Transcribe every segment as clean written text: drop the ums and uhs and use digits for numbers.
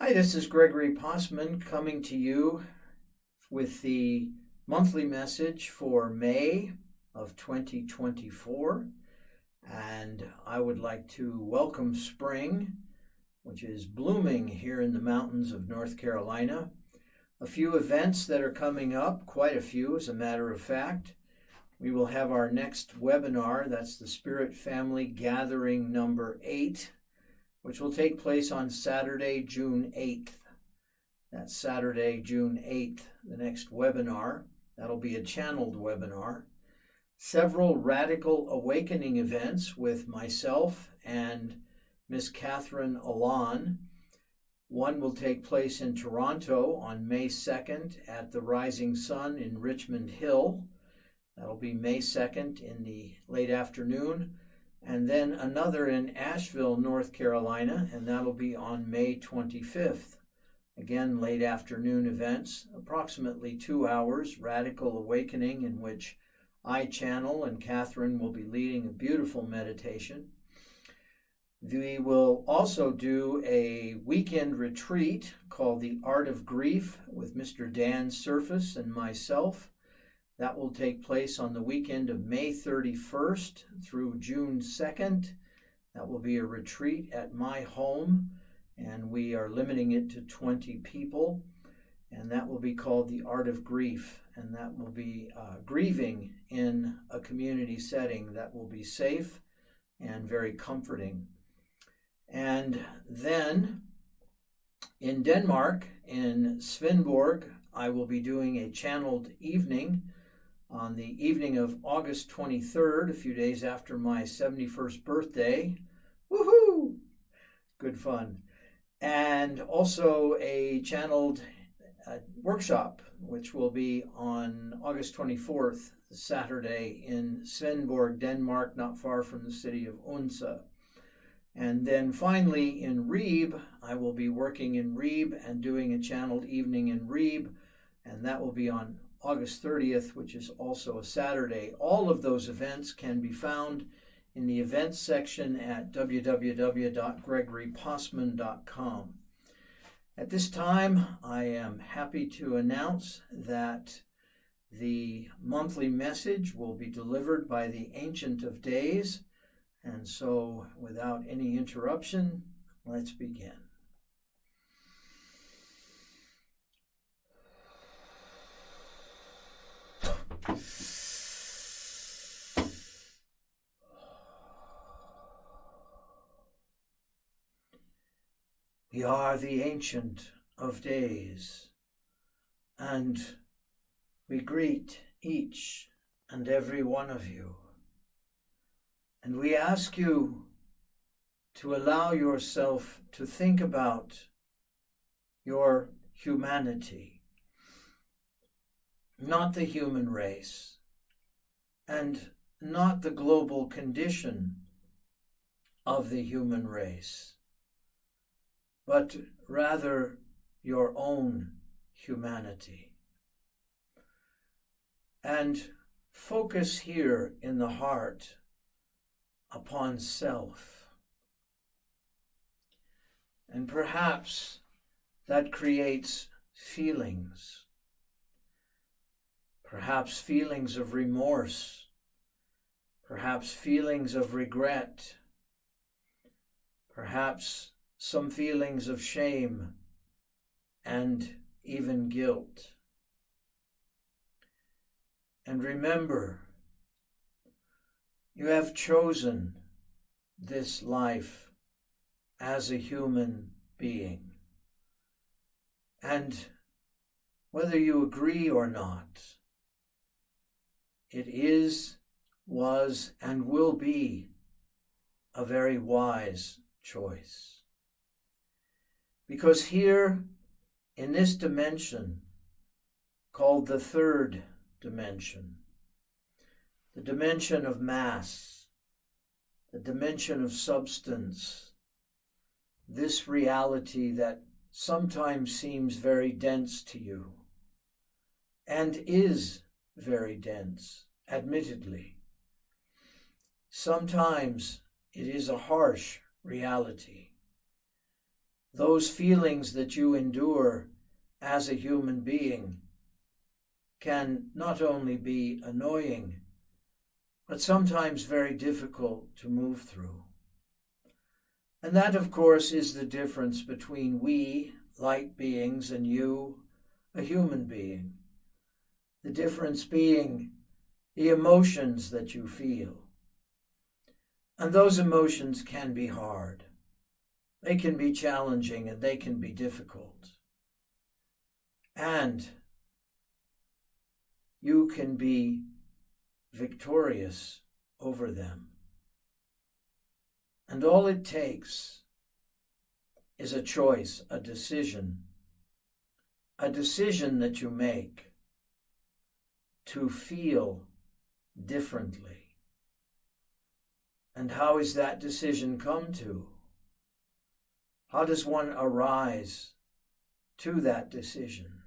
Hi, this is Gregory Possiman coming to you with the monthly message for May of 2024. And I would like to welcome spring, which is blooming here in the mountains of North Carolina. A few events that are coming up, quite a few as a matter of fact. We will have our next webinar, that's the Spirit Family Gathering number 8, which will take place on Saturday, June 8th. That's Saturday, June 8th, the next webinar. That'll be a channeled webinar. Several Radical Awakening events with myself and Miss Catherine Alon. One will take place in Toronto on May 2nd at the Rising Sun in Richmond Hill. That'll be May 2nd in the late afternoon. And then another in Asheville, North Carolina, and that'll be on May 25th. Again, late afternoon events, approximately 2 hours, Radical Awakening, in which I channel and Catherine will be leading a beautiful meditation. We will also do a weekend retreat called The Art of Grief with Mr. Dan Surface and myself. That will take place on the weekend of May 31st through June 2nd. That will be a retreat at my home, and we are limiting it to 20 people. And that will be called The Art of Grief, and that will be grieving in a community setting that will be safe and very comforting. And then in Denmark, in Svendborg, I will be doing a channeled evening on the evening of August 23rd, a few days after my 71st birthday. Woohoo! Good fun. And also a channeled workshop, which will be on August 24th, Saturday, in Svendborg, Denmark, not far from the city of Odense. And then finally in Ribe, I will be working in Ribe and doing a channeled evening in Ribe, and that will be on August 30th, which is also a Saturday. All of those events can be found in the events section at www.gregorypossman.com. At this time, I am happy to announce that the monthly message will be delivered by the Ancient of Days. And so, without any interruption, let's begin. We are the Ancient of Days, and we greet each and every one of you. And we ask you to allow yourself to think about your humanity, not the human race, and not the global condition of the human race, but rather your own humanity. And focus here in the heart upon self. And perhaps that creates feelings. Perhaps feelings of remorse. Perhaps feelings of regret. Perhaps some feelings of shame and even guilt. And remember, you have chosen this life as a human being. And whether you agree or not, it is, was, and will be a very wise choice. Because here, in this dimension, called the third dimension, the dimension of mass, the dimension of substance, this reality that sometimes seems very dense to you, and is very dense, admittedly. Sometimes it is a harsh reality. those feelings that you endure as a human being can not only be annoying, but sometimes very difficult to move through. And that, of course, is the difference between we, light beings, and you, a human being. The difference being the emotions that you feel. And those emotions can be hard. They can be challenging and they can be difficult. And you can be victorious over them. And all it takes is a choice, a decision that you make to feel differently. And how is that decision come to? How does one arise to that decision?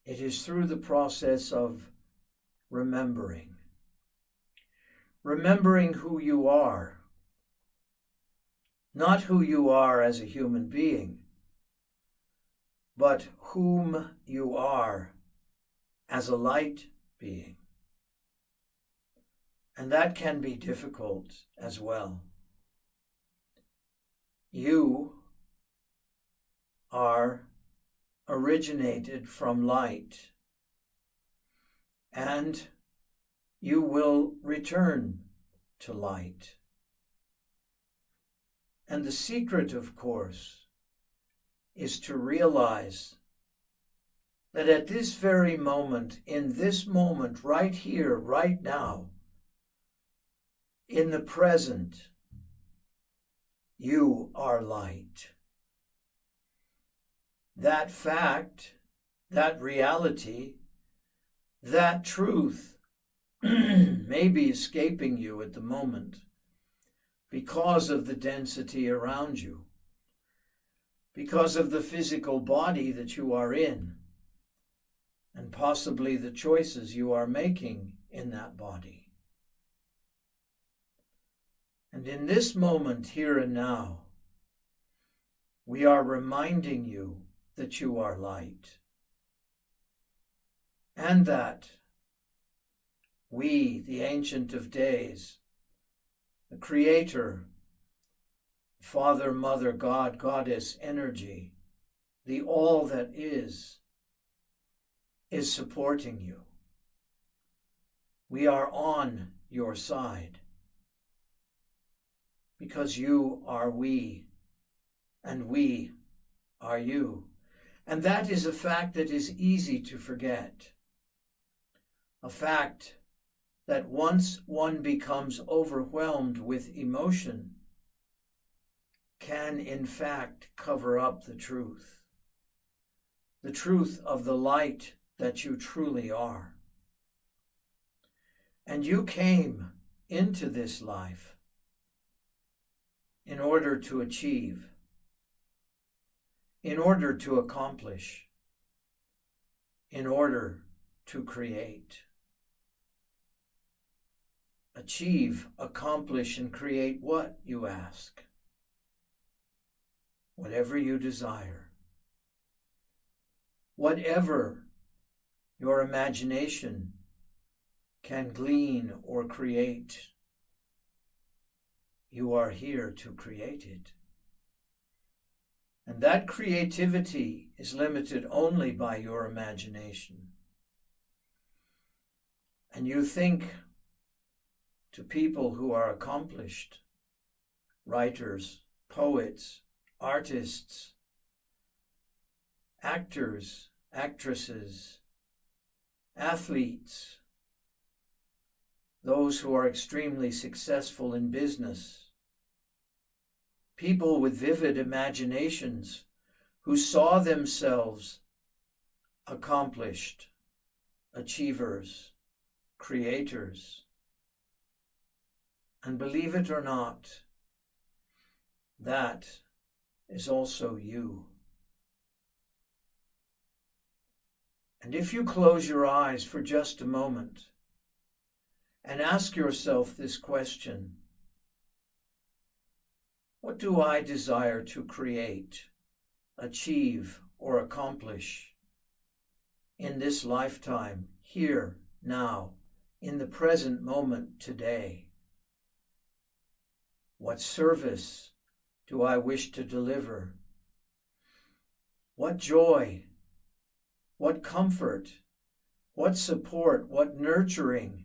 It is through the process of remembering. Remembering who you are. Not who you are as a human being, but whom you are as a light being. And that can be difficult as well. You are originated from light, and you will return to light. And the secret, of course, is to realize that at this very moment, in this moment, right here, right now, in the present, you are light. That fact, that reality, that truth may be escaping you at the moment because of the density around you, because of the physical body that you are in, and possibly the choices you are making in that body. And in this moment, here and now, we are reminding you that you are light, and that we, the Ancient of Days, the Creator, Father, Mother, God, Goddess, Energy, the all that is supporting you. We are on your side because you are we and we are you. And that is a fact that is easy to forget. A fact that once one becomes overwhelmed with emotion can in fact cover up the truth of the light that you truly are. And you came into this life in order to achieve, in order to accomplish, in order to create. Achieve, accomplish, and create what, you ask? Whatever you desire. Whatever your imagination can glean or create, you are here to create it. And that creativity is limited only by your imagination. And you think to people who are accomplished, writers, poets, artists, actors, actresses, athletes, those who are extremely successful in business, people with vivid imaginations who saw themselves accomplished, achievers, creators. And believe it or not, that is also you. And if you close your eyes for just a moment and ask yourself this question, What do I desire to create, achieve, or accomplish in this lifetime, here, now, in the present moment today? What service do I wish to deliver? What joy, what comfort, what support, what nurturing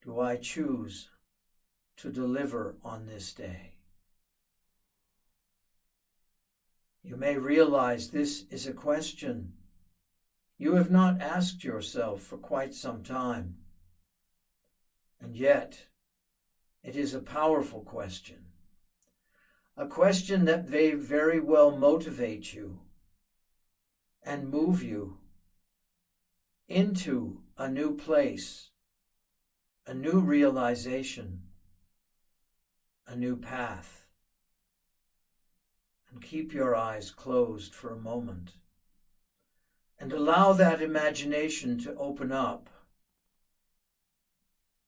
do I choose to deliver on this day? You may realize this is a question you have not asked yourself for quite some time, and yet it is a powerful question, a question that may very well motivate you and move you into a new place, a new realization, a new path. And keep your eyes closed for a moment and allow that imagination to open up.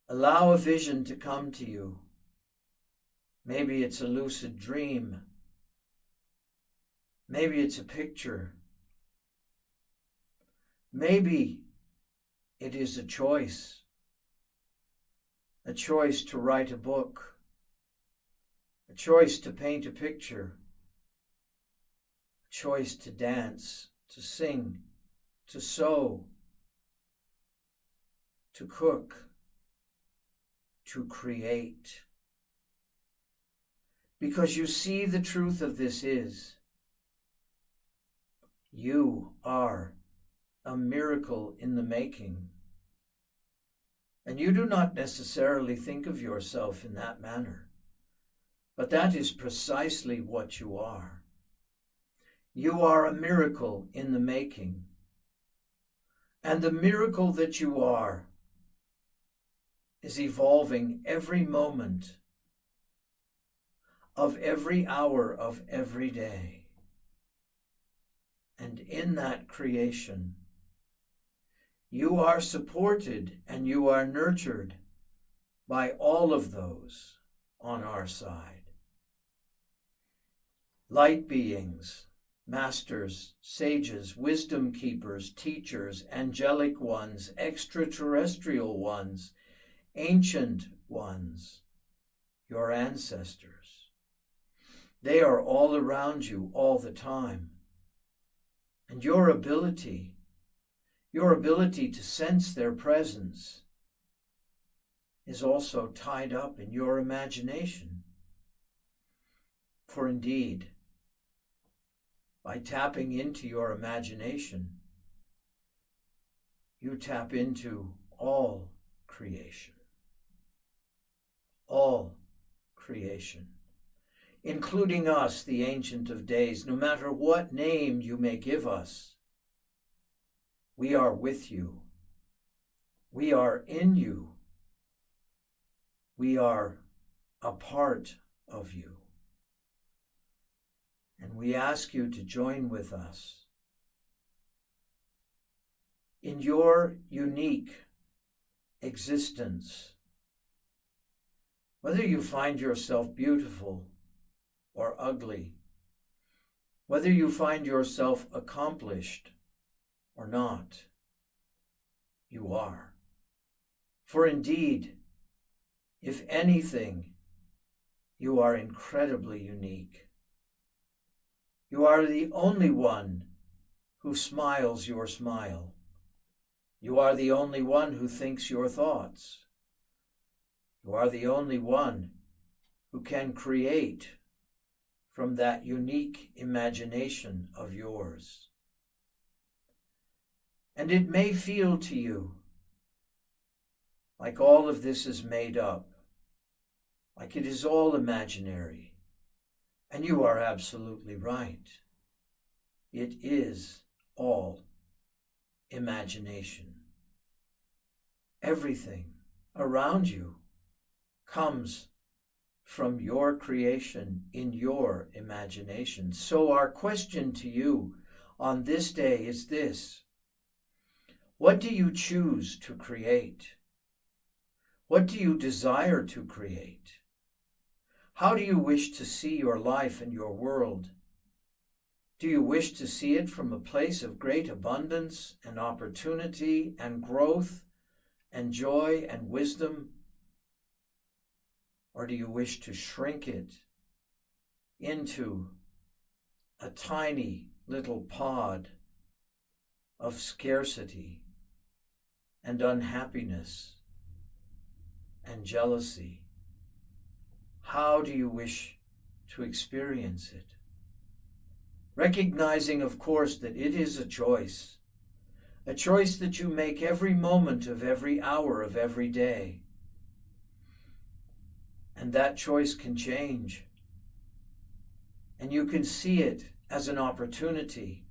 Allow a vision to come to you. Maybe it's a lucid dream. Maybe it's a picture. Maybe it is a choice to write a book, a choice to paint a picture, a choice to dance, to sing, to sew, to cook, to create. Because you see, the truth of this is, you are a miracle in the making. And you do not necessarily think of yourself in that manner, but that is precisely what you are. You are a miracle in the making. And the miracle that you are is evolving every moment of every hour of every day. And in that creation, you are supported and you are nurtured by all of those on our side. Light beings, masters, sages, wisdom keepers, teachers, angelic ones, extraterrestrial ones, ancient ones, your ancestors. They are all around you all the time. And your ability to sense their presence is also tied up in your imagination. For indeed, by tapping into your imagination, you tap into all creation. All creation, including us, the Ancient of Days, no matter what name you may give us. We are with you. We are in you. We are a part of you. And we ask you to join with us in your unique existence. Whether you find yourself beautiful or ugly, whether you find yourself accomplished or not, you are. For indeed, if anything, you are incredibly unique. You are the only one who smiles your smile. You are the only one who thinks your thoughts. You are the only one who can create from that unique imagination of yours. And it may feel to you like all of this is made up, like it is all imaginary. And you are absolutely right. It is all imagination. Everything around you comes from your creation in your imagination. So our question to you on this day is this: what do you choose to create? What do you desire to create? How do you wish to see your life and your world? Do you wish to see it from a place of great abundance and opportunity and growth and joy and wisdom? Or do you wish to shrink it into a tiny little pod of scarcity and unhappiness and jealousy? How do you wish to experience it? Recognizing, of course, that it is a choice that you make every moment of every hour of every day. And that choice can change. And you can see it as an opportunity.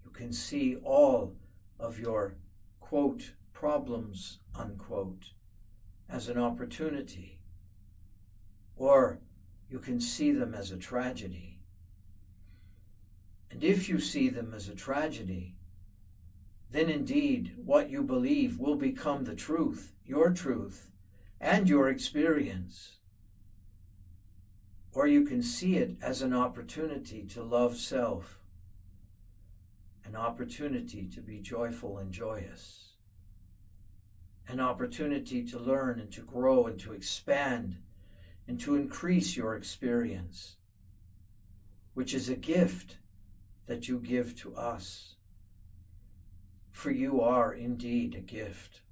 You can see all of your, quote, problems, unquote, as an opportunity. Or you can see them as a tragedy. And if you see them as a tragedy, then indeed what you believe will become the truth, and your experience. Or you can see it as an opportunity to love self, an opportunity to be joyful and joyous, an opportunity to learn and to grow and to expand and to increase your experience, which is a gift that you give to us. For you are indeed a gift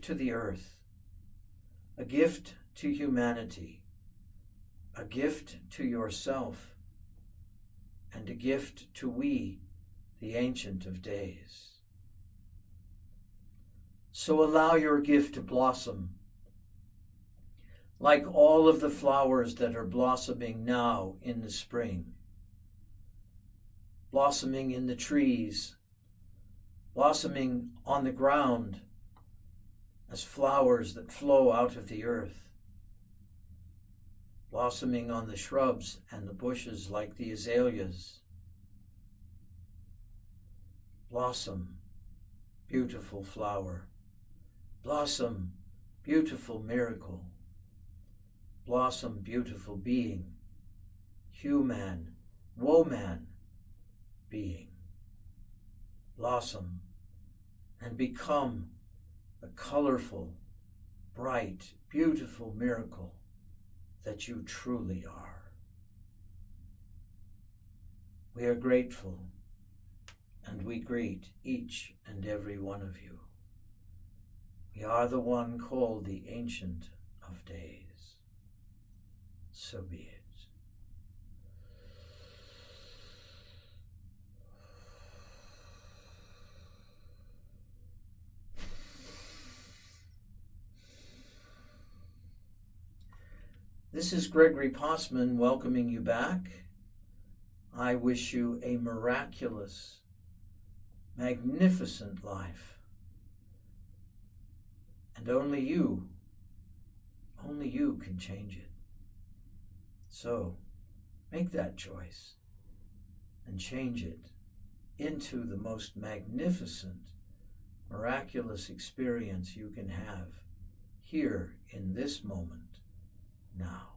to the earth, a gift to humanity, a gift to yourself, and a gift to we, the Ancient of Days. So allow your gift to blossom, like all of the flowers that are blossoming now in the spring, blossoming in the trees, blossoming on the ground as flowers that flow out of the earth, blossoming on the shrubs and the bushes like the azaleas. Blossom, beautiful flower. Blossom, beautiful miracle. Blossom, beautiful being, human, woman being. Blossom and become the colorful, bright, beautiful miracle that you truly are. We are grateful, and we greet each and every one of you. We are the one called the Ancient of Days. So be it. This is Gregory Possiman welcoming you back. I wish you a miraculous, magnificent life. And only you can change it. So make that choice and change it into the most magnificent, miraculous experience you can have here in this moment now.